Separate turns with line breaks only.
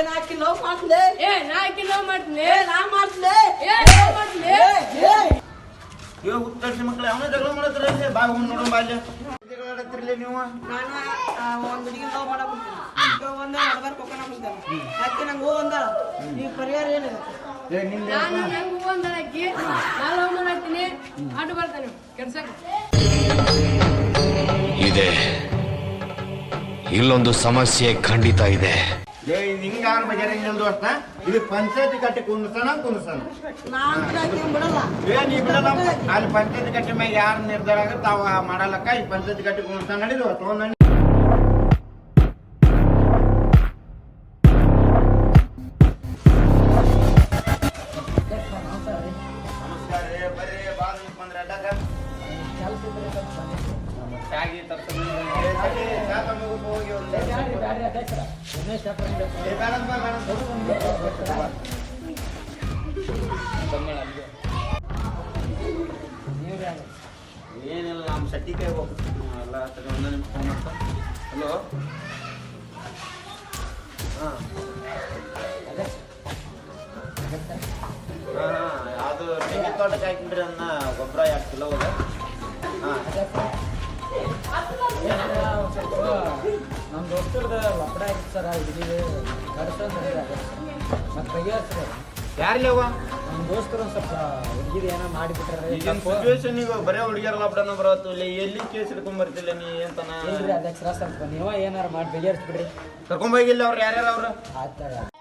ನಾಕಿ love ಮಾಡ್ಲೇ
ನಾಕಿ love ಮಾಡ್ತೀನಿ
ನಾ ಮಾಡ್ಲೇ
ಇವಾಗ ಉತ್ತರಿಸಿ ಮಕ್ಕಳು ಅವನ ಜಗಳ ಮಾಡತ್ರಲ್ಲಿ ಬಾ ಹೋಗಿ ನೋಡು ಬಾಲ್ಯ ಜಗಳ ಆಡತ್ತಿರ್ಲಿ ನೀವು
ನಾನು ಒಂದ್ ಹುಡುಗಿ ಲವ್ ಮಾಡಬಿಡ್ತೀನಿ ಒಂದೇ ನಡ್ಬಾರ್ ಕೊಕ್ಕನ ಬಿಡ್ತಾನೆ ಯಾಕೆ ನಂಗೆ ಅಂದಾಳ ಈ ಪರಿಹಾರ ಏನಿದೆ
ನಾನು ನಂಗೆ ಹೂ ಅಂದಳಕ್ಕಿ ನಾ ಲವ್ ಮಾಡತ್ತೀನಿ ಆಟ ಬರ್ತಾನೆ ಕೆಲ್ಸಕ್ಕೆ
ಇದೆ ಇಲ್ಲೊಂದು ಸಮಸ್ಯೆ ಖಂಡಿತ ಇದೆ.
ಹಿಂಗಾರ ಬಜಾರ ಹಿಂಗಲ್ದು ಅಷ್ಟ ಇದು ಪಂಚಾಯತಿ ಕಟ್ಟಿ ಕುಂದ್ರಸಣ
ನಾನು ಬಿಡಲ್ಲ
ನೀ ಬಿಡಲ್ಲ ಅಲ್ಲಿ ಪಂಚಾಯತಿ ಕಟ್ಟಿ ಮ್ಯಾಗ ಯಾರು ನಿರ್ಧಾರ ಆಗತ್ತೆ ಅವ ಮಾಡಲಕ್ಕ ಈ ಪಂಚಾಯತಿ ಕಟ್ಟಿ ಕುಂದ್ರಸಣ ನಡೀದು ತಗೊಂಡ್ ಏನಿಲ್ಲ ನಮ್ಮ ಸಟ್ಟಿಗೆ ಹೋಗ್ತೀವಿ ಎಲ್ಲ ಒಂದೇ ನಿಮಿಷ ಫೋನ್ ಮಾಡ್ತಾ ಹಲೋ ಹಾಂ ಅದು ತೆಂಗಿನ ತೋಟಕ್ಕೆ ಹಾಕಿನ್ರಿ ಅನ್ನ ಗೊಬ್ಬರ 2 ಕಿಲೋ ಹೋದ ಹಾಂ
ನಮ್ಮ ದೋಸ್ತರದ ಲಪಡ ಇತ್ತು ಸರ್ ಹುಡುಗಿಗೆ ಮತ್ತೆ ಬಗೆಹರಿಸ್ರಿ
ಯಾರಿಲ್ಲ ಅವ್ವ
ನಮ್ಮ ದೋಸ್ತರು ಒಂದು ಸ್ವಲ್ಪ ಹುಡುಗಿದು ಏನೋ ಮಾಡಿಬಿಟ್ರೆ
ಈಗಿನ ಸಿಚುವೇಶನ್ ಈಗ ಬರೇ ಹುಡುಗಿಯರ ಲಪಡನ ಬರತ್ತು ಇಲ್ಲಿ ಎಲ್ಲಿ ಕೇಸ್ ಹಿಡ್ಕೊಂಡ್ ಬರ್ತಿಲ್ಲ ನೀ ಅಂತನ
ಇಲ್ರಿ ಅಧ್ಯಕ್ಷರ ಸ್ವಲ್ಪ ನೀವ ಏನಾರು ಮಾಡಿ ಬಗೆಹರಿಸ್ಬಿಡ್ರಿ
ಕರ್ಕೊಂಡ್ ಹೋಗಿಲ್ಲ ಅವ್ರು ಯಾರ್ಯಾರ ಅವ್ರು
ಆಯ್ತು